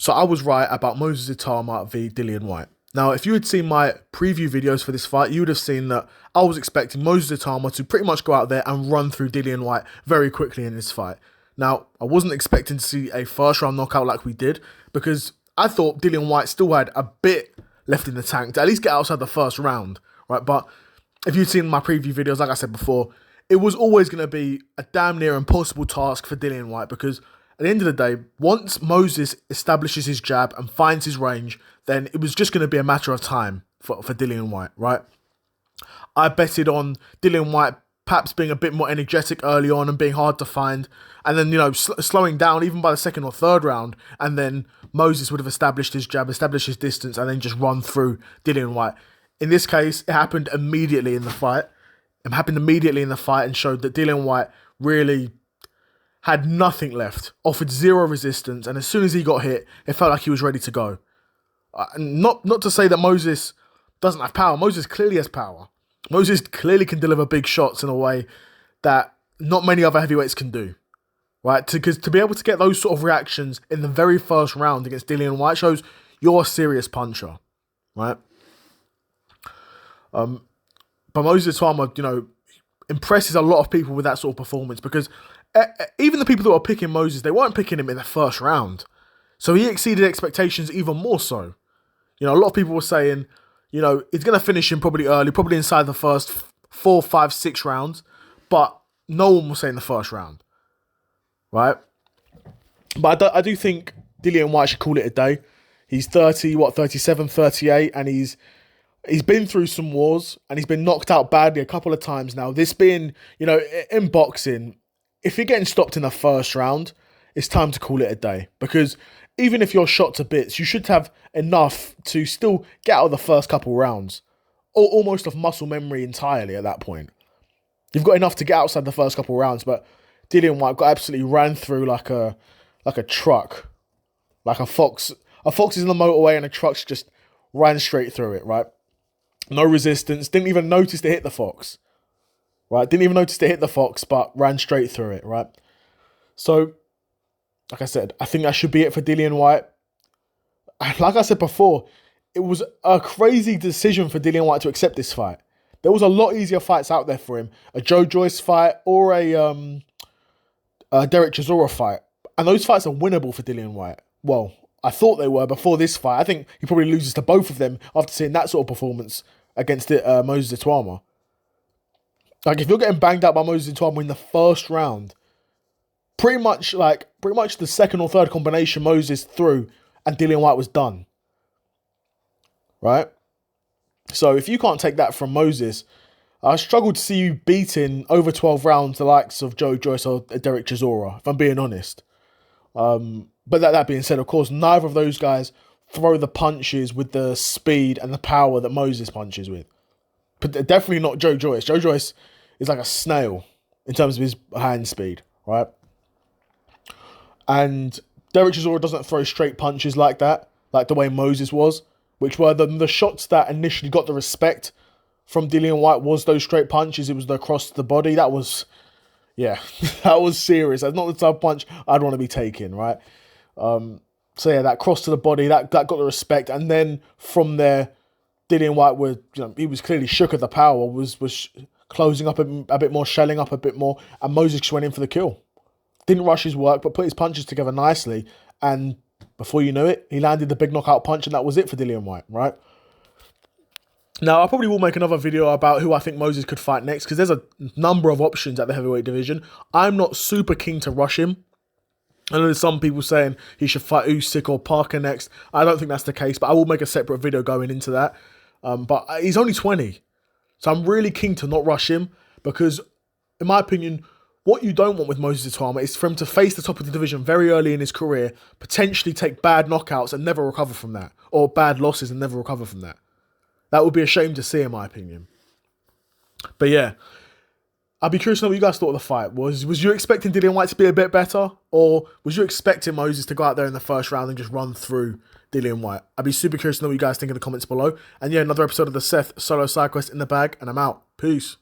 So I was right about Moses Itauma v Dillian Whyte. Now, if you had seen my preview videos for this fight, you would have seen that I was expecting Moses Itauma to pretty much go out there and run through Dillian Whyte very quickly in this fight. Now, I wasn't expecting to see a first round knockout like we did, because I thought Dillian Whyte still had a bit left in the tank to at least get outside the first round, right? But if you'd seen my preview videos, like I said before, it was always going to be a damn near impossible task for Dillian Whyte, because at the end of the day, once Moses establishes his jab and finds his range, then it was just going to be a matter of time for Dillian Whyte, right? I betted on Dillian Whyte perhaps being a bit more energetic early on and being hard to find, and then, slowing down even by the second or third round, and then Moses would have established his jab, established his distance, and then just run through Dillian Whyte. In this case, it happened immediately in the fight. It happened immediately in the fight and showed that Dillian Whyte really had nothing left, offered zero resistance, and as soon as he got hit, it felt like he was ready to go. Not to say that Moses doesn't have power. Moses clearly has power. Moses clearly can deliver big shots in a way that not many other heavyweights can do, right? Because to be able to get those sort of reactions in the very first round against Dillian Whyte shows you're a serious puncher, right? But Moses Itauma, impresses a lot of people with that sort of performance, because even the people that were picking Moses, they weren't picking him in the first round. So he exceeded expectations even more so. A lot of people were saying, he's going to finish him probably early, probably inside the first 4, 5, 6 rounds. But no one was saying the first round, right? But I do think Dillian Whyte should call it a day. He's 37, 38, and he's been through some wars, and he's been knocked out badly a couple of times now. This being, in boxing, if you're getting stopped in the first round, it's time to call it a day. Because even if you're shot to bits, you should have enough to still get out of the first couple rounds. Almost of muscle memory entirely at that point. You've got enough to get outside the first couple rounds, but Dillian Whyte got absolutely ran through like a truck. Like a fox. A fox is in the motorway and a truck's just ran straight through it, right? No resistance. Didn't even notice to hit the fox. Right? Didn't even notice to hit the fox, but ran straight through it, right? So, like I said, I think that should be it for Dillian Whyte. Like I said before, it was a crazy decision for Dillian Whyte to accept this fight. There was a lot easier fights out there for him. A Joe Joyce fight or a Derek Chisora fight. And those fights are winnable for Dillian Whyte. Well, I thought they were before this fight. I think he probably loses to both of them after seeing that sort of performance against Moses Itauma. Like, if you're getting banged out by Moses Itauma in the first round, pretty much the second or third combination Moses threw and Dillian Whyte was done. Right? So if you can't take that from Moses, I struggle to see you beating over 12 rounds the likes of Joe Joyce or Derek Chisora, if I'm being honest. But that being said, of course, neither of those guys throw the punches with the speed and the power that Moses punches with. But definitely not Joe Joyce. Joe Joyce is like a snail in terms of his hand speed, right? And Derek Chisora doesn't throw straight punches like that, like the way Moses was, which were the shots that initially got the respect from Dillian Whyte was those straight punches. It was the cross to the body. That was, yeah, that was serious. That's not the type of punch I'd want to be taking, right? So yeah, that cross to the body, that got the respect. And then from there, Dillian Whyte he was clearly shook at the power, was closing up a bit more, shelling up a bit more, and Moses just went in for the kill. Didn't rush his work, but put his punches together nicely, and before you know it, he landed the big knockout punch, and that was it for Dillian Whyte, right? Now, I probably will make another video about who I think Moses could fight next, because there's a number of options at the heavyweight division. I'm not super keen to rush him. I know there's some people saying he should fight Usyk or Parker next. I don't think that's the case, but I will make a separate video going into that. But he's only 20. So I'm really keen to not rush him, because, in my opinion, what you don't want with Moses Itauma is for him to face the top of the division very early in his career, potentially take bad knockouts and never recover from that, or bad losses and never recover from that. That would be a shame to see, in my opinion. But yeah, I'd be curious to know what you guys thought of the fight. Was you expecting Dillian Whyte to be a bit better, or was you expecting Moses to go out there in the first round and just run through Dillian Whyte? I'd be super curious to know what you guys think in the comments below. And yeah, another episode of the Seth Solo Side Quest in the bag, and I'm out. Peace.